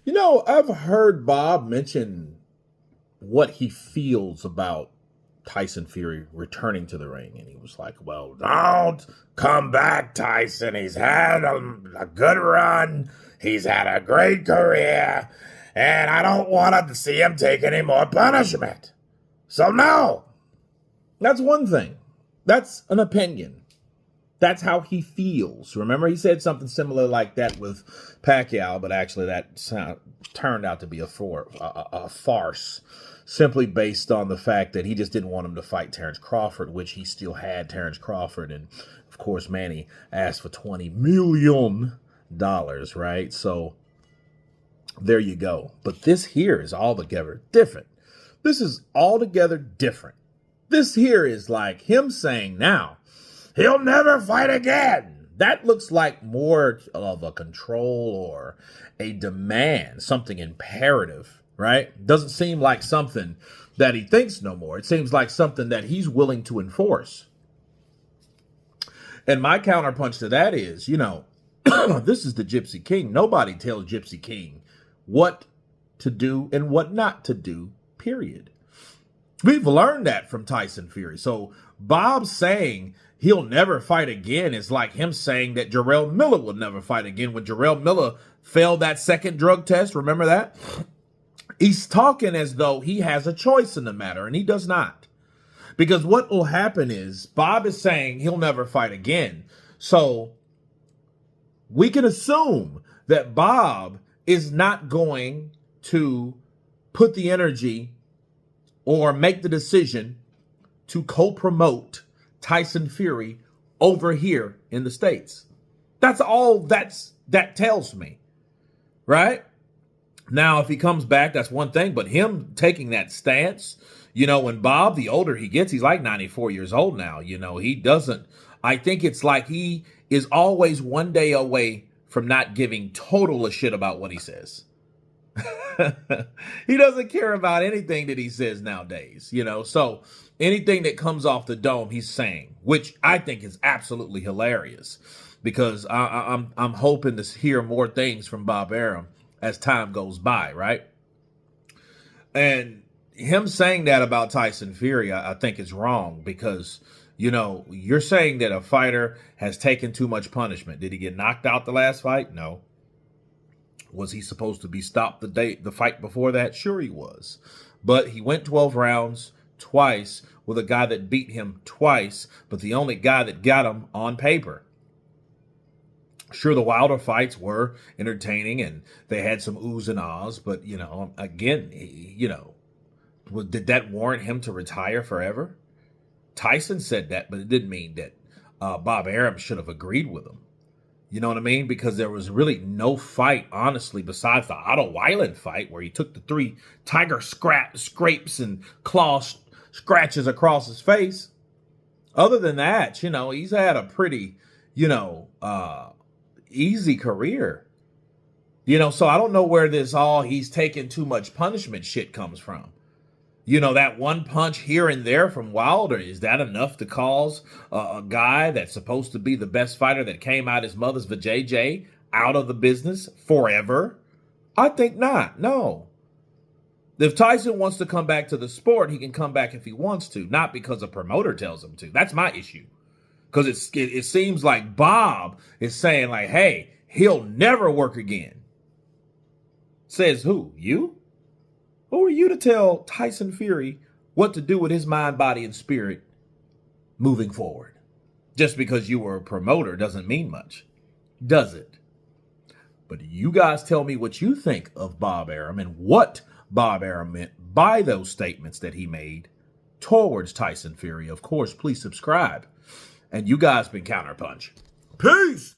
I've heard Bob mention what he feels about Tyson Fury returning to the ring. And he was like, well, don't come back, Tyson. He's had a good run. He's had a great career. And I don't want to see him take any more punishment. So, no. That's one thing. That's an opinion. That's how he feels. Remember, he said something similar like that with Pacquiao, but actually that turned out to be a farce, simply based on the fact that he just didn't want him to fight Terrence Crawford, which he still had Terrence Crawford. And, of course, Manny asked for $20 million, right? So there you go. But this here is altogether different. This is altogether different. This here is like him saying now, he'll never fight again. That looks like more of a control or a demand, something imperative, right? Doesn't seem like something that he thinks no more. It seems like something that he's willing to enforce. And my counterpunch to that is, this is the Gypsy King. Nobody tells Gypsy King what to do and what not to do, period. We've learned that from Tyson Fury. So Bob saying he'll never fight again is like him saying that Jarrell Miller will never fight again when Jarrell Miller failed that second drug test. Remember that? He's talking as though he has a choice in the matter, and he does not. Because what will happen is Bob is saying he'll never fight again. So we can assume that Bob is not going to put the energy or make the decision to co-promote Tyson Fury over here in the States. That's all that tells me, right? Now, if he comes back, that's one thing, but him taking that stance, when Bob, the older he gets, he's like 94 years old now, he doesn't, I think it's like he is always one day away from not giving total a shit about what he says. He doesn't care about anything that he says nowadays, so anything that comes off the dome, he's saying, which I think is absolutely hilarious because I'm hoping to hear more things from Bob Arum as time goes by, right? And him saying that about Tyson Fury, I think is wrong because, you're saying that a fighter has taken too much punishment. Did he get knocked out the last fight? No. Was he supposed to be stopped the fight before that? Sure he was. But he went 12 rounds twice with a guy that beat him twice, but the only guy that got him on paper. Sure, the Wilder fights were entertaining and they had some oohs and ahs, but, again, did that warrant him to retire forever? Tyson said that, but it didn't mean that Bob Arum should have agreed with him. You know what I mean? Because there was really no fight, honestly, besides the Otto Weiland fight where he took the 3 tiger scrapes and claw scratches across his face. Other than that, he's had a pretty, easy career. So I don't know where this he's taking too much punishment shit comes from. That one punch here and there from Wilder, is that enough to cause a guy that's supposed to be the best fighter that came out his mother's vajayjay out of the business forever? I think not. No. If Tyson wants to come back to the sport, he can come back if he wants to, not because a promoter tells him to. That's my issue. Because it seems like Bob is saying like, hey, he'll never work again. Says who? You? Who are you to tell Tyson Fury what to do with his mind, body, and spirit moving forward? Just because you were a promoter doesn't mean much, does it? But you guys tell me what you think of Bob Arum and what Bob Arum meant by those statements that he made towards Tyson Fury. Of course, please subscribe. And you guys been Counterpunch. Peace!